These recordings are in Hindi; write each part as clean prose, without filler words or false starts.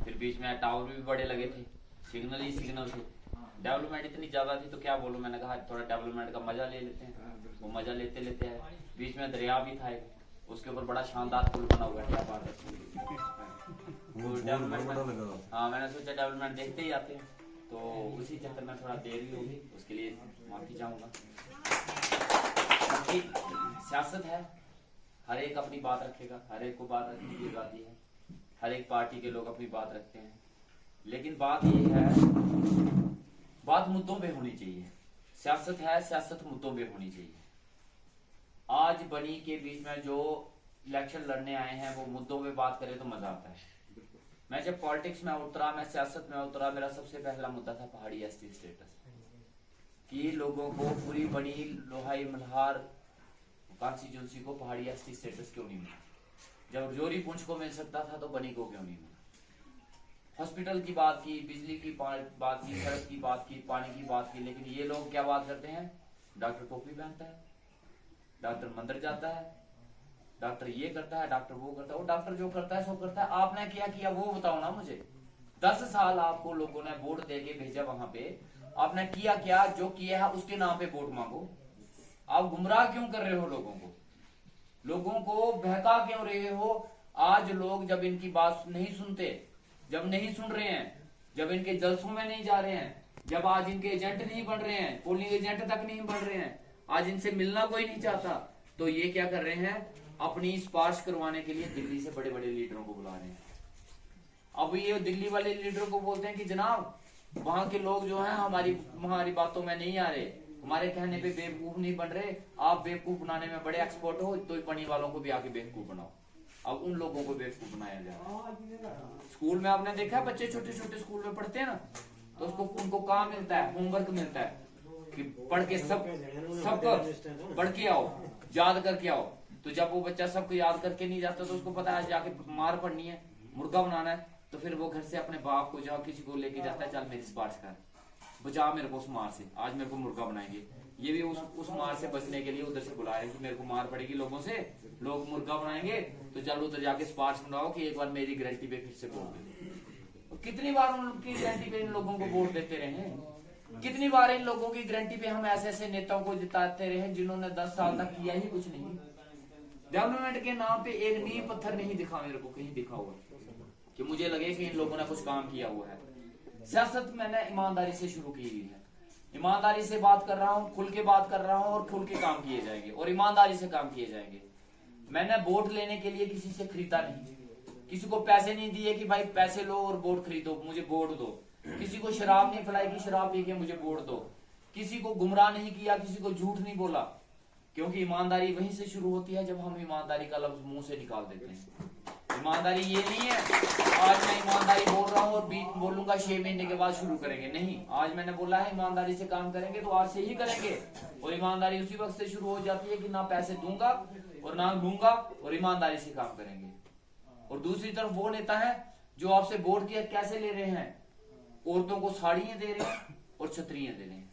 फिर बीच में टावर भी बड़े लगे थे, सिग्नल ही सिग्नल थे, डेवलपमेंट इतनी ज्यादा थी तो क्या बोलूं। मैंने कहा थोड़ा डेवलपमेंट का मजा ले लेते हैं। वो मजा लेते लेते है बीच में दरिया भी था एक, उसके ऊपर बड़ा शानदार पुल बना हुआ है, क्या बात है। डेवलपमेंट, हाँ मैंने सोचा डेवलपमेंट देखते ही आते हैं, तो उसी चक्कर में थोड़ा देर भी होगी, उसके लिए माफी चाहूंगा। सियासत है, हर एक अपनी बात रखेगा, हर एक को बात रखने की आजादी है, हर एक पार्टी के लोग अपनी बात रखते हैं, लेकिन बात ये है, बात मुद्दों पे होनी चाहिए। सियासत है, सियासत मुद्दों पे होनी चाहिए। आज बनी के बीच में जो इलेक्शन लड़ने आए हैं वो मुद्दों पे बात करें तो मजा आता है। मैं जब पॉलिटिक्स में उतरा, मैं सियासत में उतरा, मेरा सबसे पहला मुद्दा था पहाड़ी एसटी स्टेटस, कि लोगों को पूरी बनी लोहाई मल्हार कॉन्स्टिट्यूंसी को पहाड़ी एसटी स्टेटस क्यों नहीं मिला। जब जोरी पुंछ को मिल सकता था तो बनी को क्यों नहीं मिला। हॉस्पिटल की बात की, बिजली की बात की, सड़क की बात की, पानी की बात की, लेकिन ये लोग क्या बात करते हैं, डॉक्टर टोपी पहनता है, डॉक्टर मंदिर जाता है, डॉक्टर ये करता है, डॉक्टर वो करता है। वो डॉक्टर जो करता है सो करता है, आपने क्या किया वो बताओ ना मुझे। 10 साल आपको लोगों ने वोट देके भेजा वहां पे, आपने किया क्या? जो किया है उसके नाम पे वोट मांगो। आप गुमराह क्यों कर रहे हो लोगों को, लोगों को बहका क्यों रहे हो? आज लोग जब इनकी बात नहीं सुनते, जब नहीं सुन रहे हैं, जब इनके जलसों में नहीं जा रहे हैं, जब आज इनके एजेंट नहीं बन रहे हैं, पोलिंग एजेंट तक नहीं बन रहे हैं, आज इनसे मिलना कोई नहीं चाहता, तो ये क्या कर रहे हैं, अपनी स्पार्श करवाने के लिए दिल्ली से बड़े बड़े लीडरों को बुला रहे हैं। अब ये दिल्ली वाले लीडरों को बोलते हैं कि जनाब वहां के लोग जो हैं हमारी बातों में नहीं आ रहे, हमारे कहने पे बेवकूफ नहीं बन रहे, आप बेवकूफ बनाने में बड़े एक्सपर्ट हो, तो बनी वालों को भी आके बेवकूफ बनाओ। अब उन लोगों को बेवकूफ बनाया जाए। स्कूल में आपने देखा है, बच्चे छोटे छोटे स्कूल में पढ़ते हैं ना, तो उनको काम मिलता है, होमवर्क मिलता है कि पढ़ के सब पढ़ के आओ, याद करके आओ। तो जब वो बच्चा सबको याद करके नहीं जाता तो उसको पता है जाके मार पड़नी है, मुर्गा बनाना है, तो फिर वो घर से अपने बाप को जहाँ किसी को लेके जाता है, चल मेरी स्पार्श कर, बचा मेरे को उस मार से, आज मेरे को मुर्गा बनाएंगे। ये भी उस मार से बचने के लिए उधर से बुला रहे हैं कि मेरे को मार पड़ेगी लोगों से, लोग मुर्गा बनाएंगे, तो चल उधर जाके स्पार्श बनाओ कि एक बार मेरी गारंटी पे फिर से वोट दे। कितनी बार उनकी गारंटी पे इन लोगों को वोट देते रहे, कितनी बार इन लोगों की गारंटी पे हम ऐसे ऐसे नेताओं को जिताते रहे जिन्होंने 10 साल तक किया ही कुछ नहीं। डेवलपमेंट के नाम पे एक नींव पत्थर नहीं दिखा मेरे को कहीं दिखा हुआ कि मुझे लगे कि इन लोगों ने कुछ काम किया हुआ है। सियासत मैंने ईमानदारी से शुरू की हुई है, ईमानदारी से बात कर रहा हूँ, खुल के बात कर रहा हूँ, और खुल के काम किए जाएंगे और ईमानदारी से काम किए जाएंगे। मैंने वोट लेने के लिए किसी से खरीदा नहीं, किसी को पैसे नहीं दिए कि भाई पैसे लो और वोट खरीदो, मुझे वोट दो। किसी को शराब नहीं पिलाई कि शराब पी के मुझे वोट दो। किसी को गुमराह नहीं किया, किसी को झूठ नहीं बोला, क्योंकि ईमानदारी वहीं से शुरू होती है जब हम ईमानदारी का लफ्ज मुंह से निकाल देते हैं। ईमानदारी ये नहीं है आज मैं ईमानदारी बोल रहा हूँ और बोलूंगा 6 महीने के बाद शुरू करेंगे, नहीं। आज मैंने बोला है ईमानदारी से काम करेंगे तो आज से ही करेंगे, और ईमानदारी उसी वक्त से शुरू हो जाती है कि ना पैसे दूंगा और ना लूंगा, और ईमानदारी से काम करेंगे। और दूसरी तरफ वो नेता है जो आपसे वोट किया कैसे ले रहे हैं, औरतों को साड़ियां दे रहे हैं और छतरियां दे रहे हैं,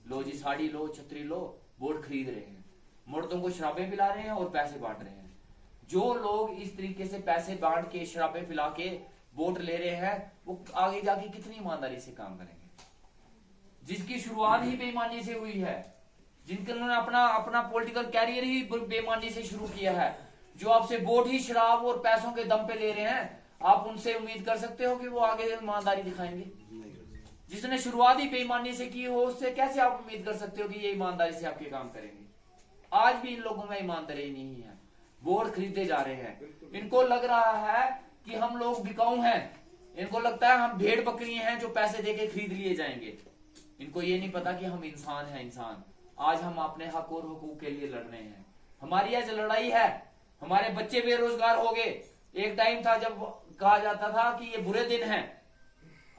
लो जी साड़ी लो, छतरी लो, वोट खरीद रहे हैं। मर्दों को शराबें पिला रहे हैं और पैसे बांट रहे हैं। जो लोग इस तरीके से पैसे बांट के, शराबें पिला के वोट ले रहे हैं, वो आगे जाके कितनी ईमानदारी से काम करेंगे। जिसकी शुरुआत ही बेईमानी से हुई है, जिन्होंने अपना पॉलिटिकल कैरियर ही बेईमानी से शुरू किया है, जो आपसे वोट ही शराब और पैसों के दम पे ले रहे हैं, आप उनसे उम्मीद कर सकते हो कि वो आगे ईमानदारी दिखाएंगे? जिसने शुरुआत ही बेईमानी से की हो, उससे कैसे आप उम्मीद कर सकते हो कि ये ईमानदारी से आपके काम करेंगे? आज भी इन लोगों में ईमानदारी नहीं है, वोट खरीदे जा रहे हैं। इनको लग रहा है कि हम लोग बिकाऊ हैं, इनको लगता है हम भेड़ बकरी हैं जो पैसे देके खरीद लिए जाएंगे। इनको ये नहीं पता कि हम इंसान हैं, इंसान। आज हम अपने हक और हुकूक के लिए लड़ रहे हैं, हमारी आज लड़ाई है। हमारे बच्चे बेरोजगार हो गए। एक टाइम था जब कहा जाता था कि ये बुरे दिन हैं,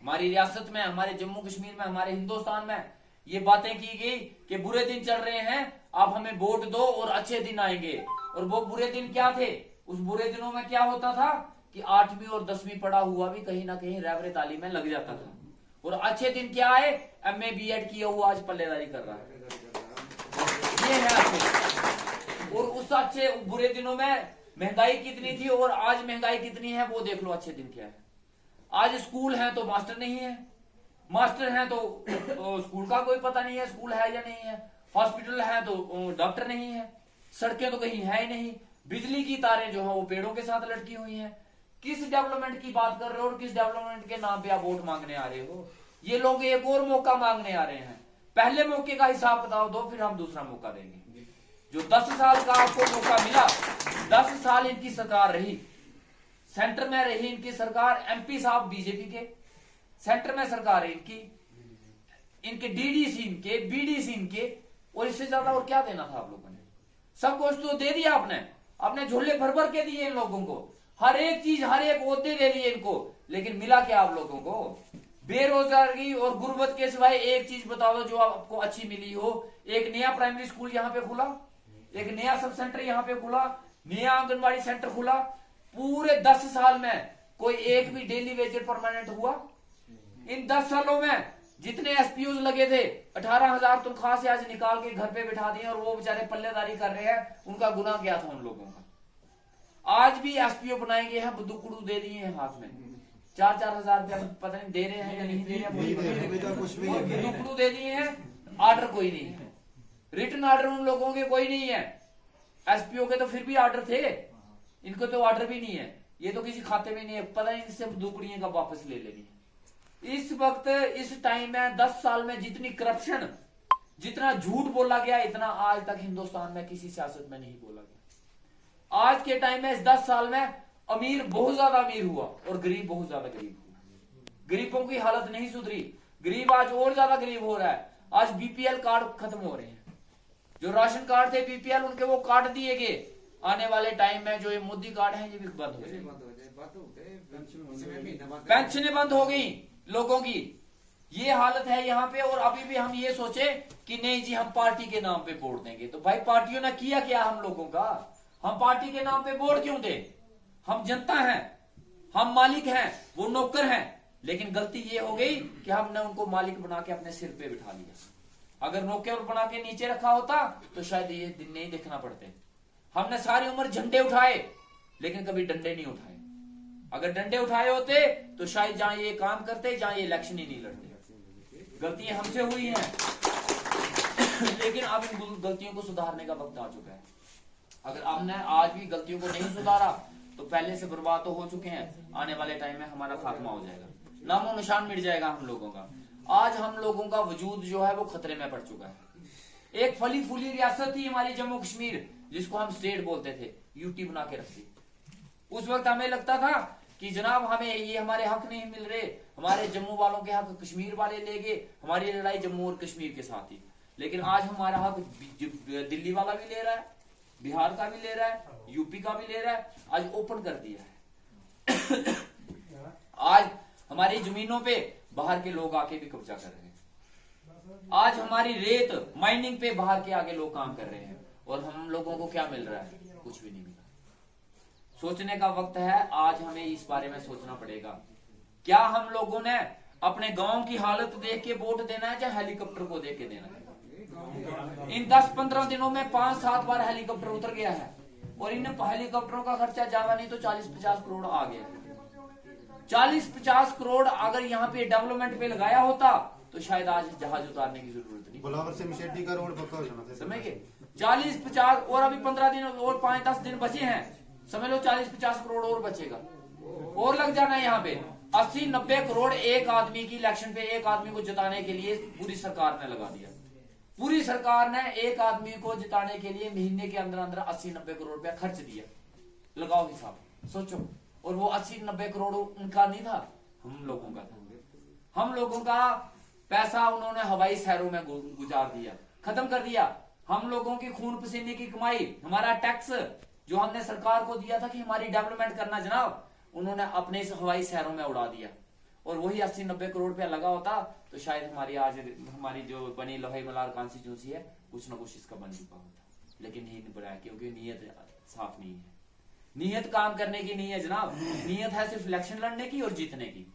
हमारी रियासत में, हमारे जम्मू कश्मीर में, हमारे हिंदुस्तान में ये बातें की गई कि बुरे दिन चल रहे हैं, आप हमें वोट दो और अच्छे दिन आएंगे। और वो बुरे दिन क्या थे? उस बुरे दिनों में क्या होता था कि 8वीं और 10वीं पढ़ा हुआ भी कहीं ना कहीं रहबरे तालीम में लग जाता था। और अच्छे दिन क्या है? MA BEd किया हुआ आज पल्लेदारी कर रहा है, ये है अच्छे। और उस अच्छे बुरे दिनों में महंगाई कितनी थी और आज महंगाई कितनी है वो देख लो। अच्छे दिन क्या है? आज स्कूल है तो मास्टर नहीं है, मास्टर है तो स्कूल का कोई पता नहीं है स्कूल है या नहीं है, हॉस्पिटल है तो डॉक्टर नहीं है, सड़कें तो कहीं है ही नहीं, बिजली की तारें जो है वो पेड़ों के साथ लटकी हुई हैं। किस डेवलपमेंट की बात कर रहे हो और किस डेवलपमेंट के नाम पे आप वोट मांगने आ रहे हो? ये लोग एक और मौका मांगने आ रहे हैं। पहले मौके का हिसाब बताओ दो, फिर हम दूसरा मौका देंगे। जो 10 साल का आपको मौका मिला, 10 साल इनकी सरकार रही, सेंटर में रही इनकी सरकार, एमपी साहब बीजेपी के, सेंटर में सरकार है इनकी, इनके डीडीसी इनके, बीडीसी इनके, और इससे ज्यादा और क्या देना था आप लोगों ने? सब कुछ तो दे दिया आपने झोले भर भर के दिए इन लोगों को, हर एक चीज हर एक ओहदे दे दिए इनको, लेकिन मिला क्या आप लोगों को? बेरोजगारी और गुर्बत के सिवाय एक चीज बताओ जो आपको अच्छी मिली हो। एक नया प्राइमरी स्कूल यहाँ पे खुला, एक नया सब सेंटर यहाँ पे खुला, नया आंगनबाड़ी सेंटर खुला। पूरे 10 साल में कोई एक भी डेली वेजेड परमानेंट हुआ? इन 10 सालों में जितने एसपीओ लगे थे 18,000 तनख्वाह से आज निकाल के घर पे बिठा दिए, और वो बेचारे पल्लेदारी कर रहे हैं। उनका गुनाह क्या था उन लोगों का? आज भी एसपीओ बनाए गए हैं, बुद्दुकुड़ू दे दिए हैं हाथ में, 4-4 हजार रुपया पता नहीं दे रहे हैं या नहीं दे रहे हैं, बुद्दुकुड़ू दे दिए हैं। ऑर्डर कोई नहीं है, रिटर्न ऑर्डर उन लोगों के कोई नहीं है। एसपीओ के तो फिर भी ऑर्डर थे, इनको तो ऑर्डर भी नहीं है, ये तो किसी खाते में नहीं है, पता नहीं इससे दुकड़ियां का वापस ले लेनी है। इस वक्त इस टाइम में 10 साल में जितनी करप्शन, जितना झूठ बोला गया, इतना आज तक हिंदुस्तान में किसी सियासत में नहीं बोला गया। आज के टाइम में इस 10 साल में अमीर बहुत ज्यादा अमीर हुआ और गरीब बहुत ज्यादा गरीब हुआ। गरीबों की हालत नहीं सुधरी, गरीब आज और ज्यादा गरीब हो रहा है। आज बीपीएल कार्ड खत्म हो रहे हैं, जो राशन कार्ड थे बीपीएल उनके वो काट दिए गए। आने वाले टाइम में जो ये मोदी कार्ड है ये भी बंद हो जाए, पेंशनें बंद हो गई लोगों की, ये हालत है यहाँ पे। और अभी भी हम ये सोचे कि नहीं जी हम पार्टी के नाम पे वोट देंगे, तो भाई पार्टियों ने किया क्या हम लोगों का? हम पार्टी के नाम पे वोट क्यों दे? हम जनता हैं, हम मालिक हैं, वो नौकर हैं। लेकिन गलती ये हो गई कि हमने उनको मालिक बना के अपने सिर पे बिठा लिया। अगर नौकर बना के नीचे रखा होता तो शायद ये दिन नहीं देखना पड़ते। हमने सारी उम्र झंडे उठाए लेकिन कभी डंडे नहीं उठाए। अगर डंडे उठाए होते तो शायद जहां ये काम करते, जहां ये इलेक्शन ही नहीं लड़ते। गलतियां हमसे हुई हैं, लेकिन अब इन गलतियों को सुधारने का वक्त आ चुका है। अगर हमने आज भी गलतियों को नहीं सुधारा तो पहले से बर्बाद तो हो चुके हैं, आने वाले टाइम में हमारा खात्मा हो जाएगा, नामो निशान मिट जाएगा हम लोगों का। आज हम लोगों का वजूद जो है वो खतरे में पड़ चुका है। एक फली फूली रियासत थी हमारी जम्मू कश्मीर, जिसको हम स्टेट बोलते थे, यूटी बना के रखी। उस वक्त हमें लगता था कि जनाब हमें ये हमारे हक नहीं मिल रहे, हमारे जम्मू वालों के हक कश्मीर वाले ले गए, हमारी लड़ाई जम्मू और कश्मीर के साथ ही। लेकिन आज हमारा हक दिल्ली वाला भी ले रहा है, बिहार का भी ले रहा है, यूपी का भी ले रहा है। आज ओपन कर दिया है। आज हमारी जमीनों पे बाहर के लोग आके भी कब्जा कर रहे हैं। आज हमारी रेत माइनिंग पे बाहर के आगे लोग काम कर रहे हैं, और हम लोगों को क्या मिल रहा है? कुछ भी नहीं मिला। सोचने का वक्त है, आज हमें इस बारे में सोचना पड़ेगा। क्या हम लोगों ने अपने गांव की हालत देख के वोट देना है या हेलीकॉप्टर को देख के देना है? इन 10-15 दिनों में 5-7 बार हेलीकॉप्टर उतर गया है, और इन हेलीकॉप्टरों का खर्चा ज्यादा नहीं तो 40-50 करोड़ आ गया। 40-50 करोड़ अगर यहाँ पे डेवलपमेंट पे लगाया होता तो शायद आज जहाज उतारने की जरूरत नहीं। बुलावर से मिशेटी का रोड पक्का हो जाना, समझ गए? 40-50 और अभी 15 दिन और 5-10 दिन बचे हैं, समझ लो 40-50 करोड़ और बचेगा, और लग जाना है यहाँ पे। 80-90 करोड़ एक आदमी की इलेक्शन पे, एक आदमी को जिताने के लिए पूरी सरकार ने लगा दिया। पूरी सरकार ने एक आदमी को जिताने के लिए महीने के अंदर अंदर 80-90 करोड़ रुपया खर्च दिया। लगाओ हिसाब, सोचो। और वो 80-90 करोड़ उनका नहीं था, हम लोगों का था। हम लोगों का पैसा उन्होंने हवाई शहरों में गुजार दिया, खत्म कर दिया। हम लोगों की खून पसीने की कमाई, हमारा टैक्स जो हमने सरकार को दिया था कि हमारी डेवलपमेंट करना जनाब, उन्होंने अपने हवाई शहरों में उड़ा दिया। और वही 80-90 करोड़ रुपया लगा होता तो शायद हमारी जो बनी लोहे मलार कॉन्स्टिट्यूंसी है कुछ ना कुछ इसका बन चुका होता। लेकिन नहीं बनाया, क्योंकि नीयत साफ नहीं है। नीयत काम करने की नहीं है जनाब, नीयत है सिर्फ इलेक्शन लड़ने की और जीतने की,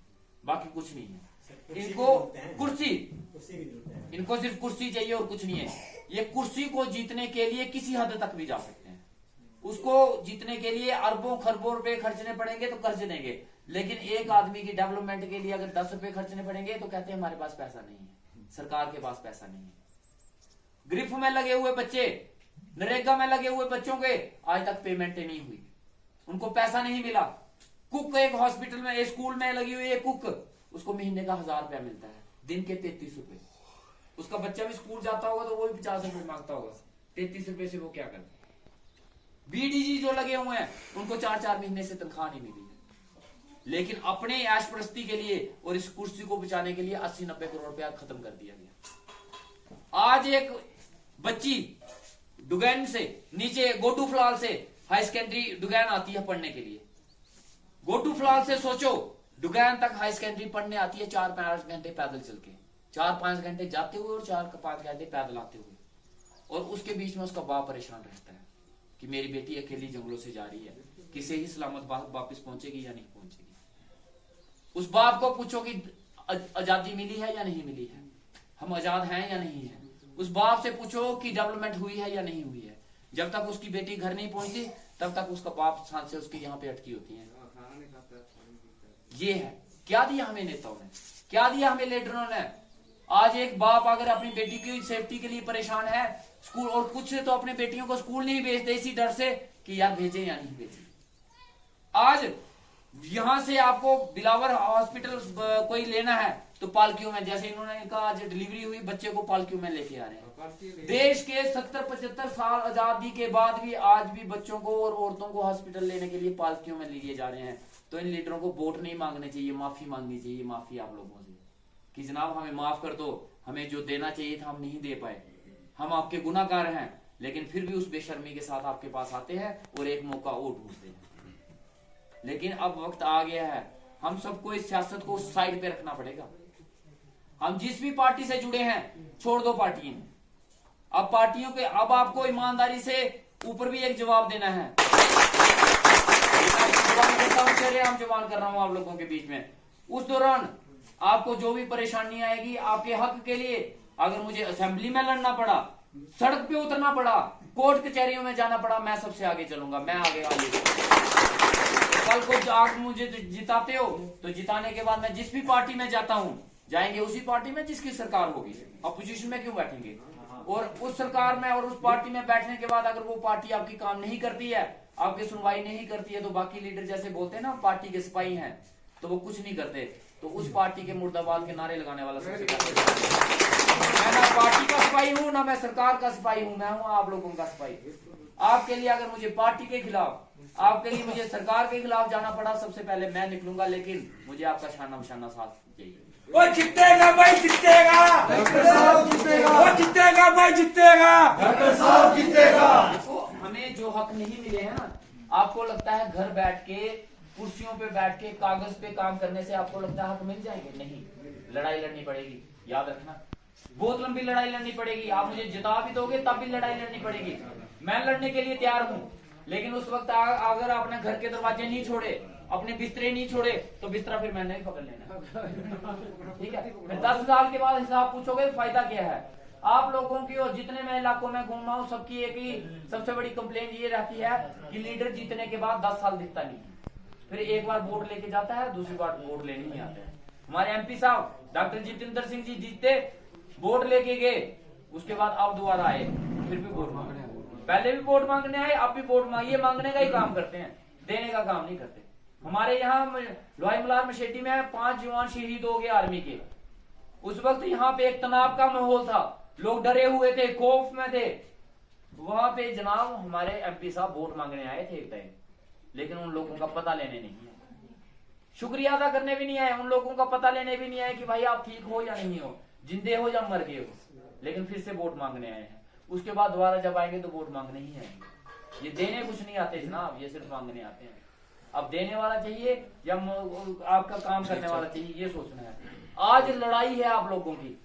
बाकी कुछ नहीं है। इनको कुर्सी, इनको सिर्फ कुर्सी चाहिए और कुछ नहीं है। ये कुर्सी को जीतने के लिए किसी हद तक भी जा सकते हैं, उसको जीतने के लिए अरबों खरबों रुपए खर्चने पड़ेंगे तो कर्ज देंगे, लेकिन एक आदमी की डेवलपमेंट के लिए अगर 10 रुपए खर्चने पड़ेंगे तो कहते हैं हमारे पास पैसा नहीं है, सरकार के पास पैसा नहीं है। ग्रिफ में लगे हुए बच्चे, नरेगा में लगे हुए बच्चों के आज तक पेमेंट नहीं हुई, उनको पैसा नहीं मिला। कुक एक हॉस्पिटल में, एक स्कूल में लगी हुई है कुक, उसको महीने का 1000 रुपया मिलता है, दिन के 33 रुपए। उसका बच्चा भी स्कूल जाता होगा तो वो भी 50 रुपए मांगता होगा, 33 रुपए से वो क्या करता है। बीडीजी जो लगे हुए हैं उनको 4-4 महीने से तनख्वाह नहीं मिली है, लेकिन अपने ऐशप्रस्ती के लिए और इस कुर्सी को बचाने के लिए 80-90 करोड़ रुपया खत्म कर दिया गया। आज एक बच्ची डुगैन से नीचे गोटू फलाल से हाई सेकेंडरी डुगैन आती है पढ़ने के लिए। गोटू फलाल से सोचो डुगैन तक हाई सेकेंडरी पढ़ने आती है 4-5 घंटे पैदल चल के, 4-5 घंटे जाते हुए और 4-5 घंटे पैदल आते हुए, और उसके बीच में उसका बाप परेशान रहता है कि मेरी बेटी अकेली जंगलों से जा रही है, किसे ही सलामत वापस पहुंचेगी या नहीं पहुंचेगी। उस बाप को पूछो कि आजादी मिली है या नहीं मिली है, हम आजाद हैं या नहीं है। उस बाप से पूछो कि डेवलपमेंट हुई है या नहीं हुई है। जब तक उसकी बेटी घर नहीं पहुंचती तब तक उसका बाप सांस से उसकी यहाँ पे अटकी होती है। ये है क्या दिया हमें नेताओं ने, क्या दिया हमें लीडरों ने। आज एक बाप अगर अपनी बेटी की सेफ्टी के लिए परेशान है, स्कूल और कुछ तो अपने बेटियों को स्कूल नहीं भेजते इसी डर से कि यार भेजें या नहीं भेजें। आज यहां से आपको बिलावर हॉस्पिटल कोई लेना है तो पालकियों में, जैसे इन्होंने कहा आज डिलीवरी हुई, बच्चे को पालकियों में लेके आ रहे हैं। देश के 70-75 साल आजादी के बाद भी आज भी बच्चों को और औरतों को हॉस्पिटल लेने के लिए पालकियों में लिए जा रहे हैं। तो इन लीडरों को वोट नहीं मांगने चाहिए, माफी मांगनी चाहिए, माफी आप लोगों से कि जनाब हमें माफ कर दो, हमें जो देना चाहिए था हम नहीं दे पाए, हम आपके गुनाहगार हैं। लेकिन फिर भी उस बेशर्मी के साथ आपके पास आते हैं और एक मौका और ढूंढते हैं। लेकिन अब वक्त आ गया है, हम सबको इस सियासत को साइड पे रखना पड़ेगा। हम जिस भी पार्टी से जुड़े हैं छोड़ दो पार्टियां, अब पार्टियों के, अब आपको ईमानदारी से ऊपर भी एक जवाब देना है। हम जवान कर रहा हूं आप लोगों के बीच में। उस दौरान आपको जो भी परेशानी आएगी आपके हक के लिए, अगर मुझे असेंबली में लड़ना पड़ा, सड़क पे उतरना पड़ा, कोर्ट कचहरियों में जाना पड़ा, मैं सबसे आगे चलूंगा, मैं आगे कल को आप मुझे जिताते हो तो जिताने के बाद मैं जिस भी पार्टी में जाता हूं जाएंगे उसी पार्टी में जिसकी सरकार होगी। अपोजिशन में क्यों बैठेंगे? और उस सरकार में और उस पार्टी में बैठने के बाद अगर वो पार्टी आपकी काम नहीं करती है, आपकी सुनवाई नहीं करती है, तो बाकी लीडर जैसे बोलते हैं ना पार्टी के सिपाही हैं, तो वो कुछ नहीं करते। तो उस पार्टी के मुर्दाबाद के नारे लगाने वाला सबसे मैं ना पार्टी का सिपाही हूं ना मैं सरकार का सिपाही हूं, मैं हूं आप लोगों का सिपाही। आपके लिए अगर मुझे पार्टी के खिलाफ, आपके लिए मुझे सरकार के खिलाफ जाना पड़ा, सबसे पहले मैं निकलूंगा, लेकिन मुझे आपका शाना बशाना साथ चाहिए। वो जीतेगा भाई, जीतेगा, वो जीतेगा भाई, जीतेगा, जीतेगा। देखो हमें जो हक नहीं मिले हैं ना, आपको लगता है घर बैठ के कुर्सियों पे बैठ के कागज पे काम करने से आपको लगता है हक मिल जाएंगे? नहीं, लड़ाई लड़नी पड़ेगी, याद रखना। बहुत लंबी लड़ाई लड़नी पड़ेगी। आप मुझे जिता भी दोगे तब भी लड़ाई लड़नी पड़ेगी। मैं लड़ने के लिए तैयार हूं, लेकिन उस वक्त अगर आपने घर के दरवाजे नहीं छोड़े, अपने बिस्तरे नहीं छोड़े, तो बिस्तरा फिर मैंने ही पकड़ लेना। ठीक है, फिर 10 साल के बाद हिसाब पूछोगे फायदा क्या है। आप लोगों की और जितने मैं इलाकों में घूमा हूं सबकी एक ही सबसे बड़ी कंप्लेंट ये रहती है कि लीडर जीतने के बाद 10 साल दिखता नहीं, फिर एक बार वोट लेके जाता है, दूसरी बार वोट लेने नहीं आता है। हमारे एमपी साहब डॉक्टर जितेंद्र सिंह जी जीते, वोट लेके गए, उसके बाद अब दोबारा आए, फिर भी वोट मांगने आए। पहले भी वोट मांगने आए, अब भी वोट मांगिए, मांगने का ही काम करते हैं, देने का काम नहीं करते। हमारे यहाँ लोहाई मलार मशेटी में 5 जवान शहीद हो गए आर्मी के। उस वक्त यहाँ पे एक तनाव का माहौल था, लोग डरे हुए थे, खौफ में थे। वहां पे जनाब हमारे एमपी साहब वोट मांगने आए थे एक टाइम, लेकिन उन लोगों का पता लेने नहीं आए, शुक्रिया अदा करने भी नहीं आए, उन लोगों का पता लेने भी नहीं आए कि भाई आप ठीक हो या नहीं हो, जिंदे हो या मर गए हो, लेकिन फिर से वोट मांगने आए हैं। उसके बाद दोबारा जब आएंगे तो वोट मांगने ही आएंगे। ये देने कुछ नहीं आते जनाब, ये सिर्फ मांगने आते हैं। अब देने वाला चाहिए या आपका काम करने वाला चाहिए, ये सोचना है। आज लड़ाई है आप लोगों की,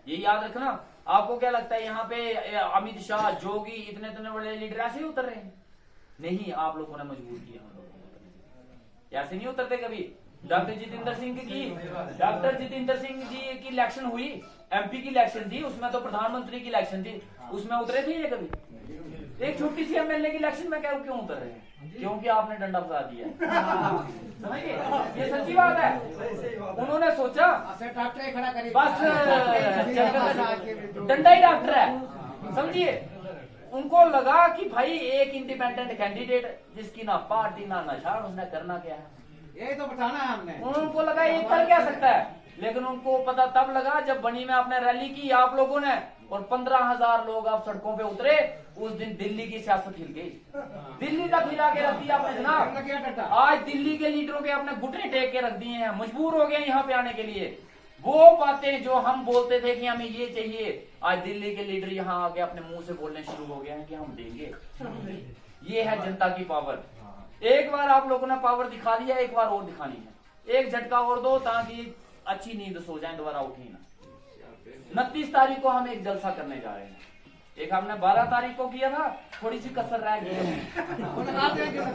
ये याद रखना। आपको क्या लगता है यहाँ पे अमित शाह, जोगी, इतने इतने बड़े लीडर ऐसे ही उतर रहे हैं? नहीं, आप लोगों ने मजबूर किया हम लोगों को, ऐसे नहीं उतरते कभी। डॉक्टर जितेंद्र सिंह जी की इलेक्शन हुई, एमपी की इलेक्शन थी, उसमें तो प्रधानमंत्री की इलेक्शन थी, उसमें उतरे थे ये कभी? एक छोटी सी एमएलए की इलेक्शन में क्यों उतर रहे हैं? क्योंकि आपने डंडा फंसा दिया समझिए, ये सच्ची बात है। उन्होंने सोचा बस डंडा ही डॉक्टर है, समझिए। उनको लगा कि भाई एक इंडिपेंडेंट कैंडिडेट जिसकी ना पार्टी ना नशा, उसने करना क्या है, यही तो बताना है हमने। उनको लगा ये कर क्या सकता है, लेकिन उनको पता तब लगा जब बनी में आपने रैली की आप लोगों ने और 15,000 लोग आप सड़कों पे उतरे। उस दिन दिल्ली की सियासत हिल गई, दिल्ली तक हिला के रख दिया आपने जनाब। आज दिल्ली के लीडरों के आपने घुटने टेक के रख दिए हैं, मजबूर हो गए यहाँ पे आने के लिए। वो बातें जो हम बोलते थे कि हमें ये चाहिए, आज दिल्ली के लीडर यहाँ आके अपने मुंह से बोलने शुरू हो गए हैं कि हम देंगे। ये है जनता की पावर। एक बार आप लोगों ने पावर दिखा दिया, एक बार और दिखानी है, एक झटका और दो ताकि अच्छी नींद सो जाए, दोबारा उठे ना। 29 तारीख को हम एक जलसा करने जा रहे हैं। एक हमने 12 तारीख को किया था, थोड़ी सी कसर रह गई है,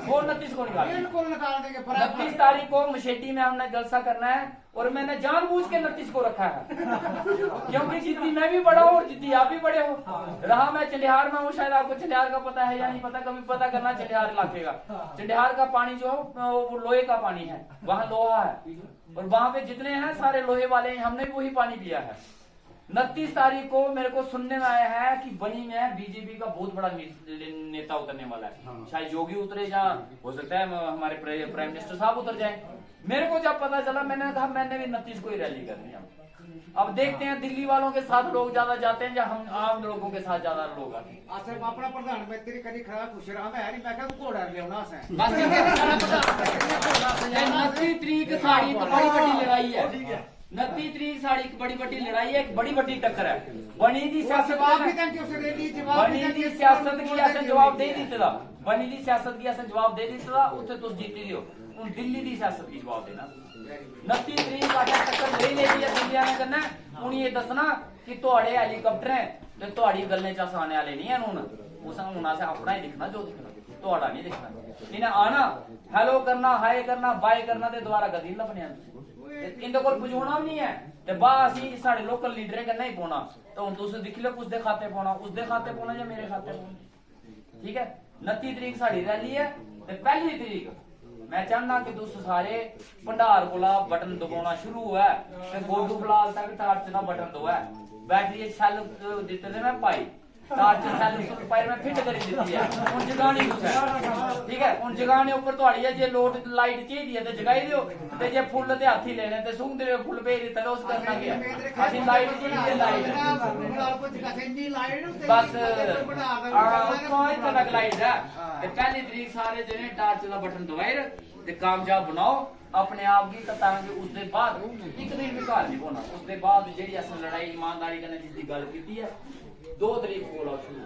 वो 29 को निकाल देंगे। 29 तारीख को मशेटी में हमने जलसा करना है और मैंने जानबूझ के 29 को रखा है क्योंकि जितनी मैं भी बड़ा हूँ और जितनी आप भी बड़े हो। रहा मैं चंडिहार में हूँ, शायद आपको चंडिहार का पता है या नहीं पता, कभी पता करना चंडिहार इलाके का। चंडिहार का पानी जो है वो लोहे का पानी है, वहाँ लोहा है और वहाँ पे जितने हैं सारे लोहे वाले, हमने भी वही पानी पिया है। 29 तारीख को मेरे को सुनने में आया है कि बनी में बीजेपी का बहुत बड़ा नेता उतरने वाला है, शायद योगी उतरे, जहाँ हो सकता है हमारे प्राइम मिनिस्टर साहब उतर जाए। मेरे को जब पता चला मैंने कहा मैंने भी 29 को ही रैली करनी है। अब देखते हैं दिल्ली वालों के साथ लोग ज्यादा जाते हैं या हम आम लोगों के साथ ज्यादा लोग आते हैं। अपना प्रधानमंत्री कभी खड़ा खुश रहा मैं नहीं, मैं घोड़ा लिया से 29 तरीक साड़ी तो बड़ी बड़ी लड़ाई है, 29 तरीक साड़ी की बड़ी बड़ी लड़ाई है, एक बड़ी बड़ी टक्कर है। बनी दी सियासत की ऐसे जवाब दे दी था, बनी दी सियासत की ऐसे जवाब दे दी था, उत्थे तुम जीती लियो। उन दिल्ली की सियासत की जवाब देना 29 तरीक का टक्कर नहीं ले दी है दिल्ली आने करना। हूं ये दसना कि थोड़े हेलीकॉप्टर है तो थोड़ी गलने च आने वाले नहीं है, हूं से अपना ही दिखना, जो दिखना थोड़ा नहीं दिखना। इन्हें आना हेलो करना, हाय करना, बाय करना ते दोबारा गदी लपने इंदे कोल पुजोना भी नहीं है ते बस ही साडे लोकल लीडर कन्नै ही पौना। तो हुन तुस दिख लो उसदे खाते पौना, उसदे खाते पौना या मेरे खाते पौना, ठीक है। 29 तरीक साडी रैली है ते पहली तरीक मैं चाहना कि तुस सारे भंडार कोला बटन दबाना शुरू हुआ ते गोडू बलाल तक टार्च दा बटन दबाया, बैटरी सेल दित्ते ते मैं पाई टार्च सेल पाई मैं फिट करी दित्ती है। हुन जगानी कुछ है, ठीक है। हुन जगाने ऊपर तुहाड़ी है, जे लोड लाइट चाहिदी है ते जगाई दियो ते जे फुल ते हाथी लेने ते सूंघदे हुए फुल भेज दित्ता ते उस करना क्या असीं लाइट चाहिदी है, लाइट बस तक लाइट है ते पहली तरीक सारे जने टार्च दा बटन दबाई ते कामयाब बनाओ अपने आप की, ताकि उसके बाद एक दिन भी घर नहीं होना। उसके बाद जी अस लड़ाई ईमानदारी कन्नै जिसकी गल की है 2 तरीक को शुरू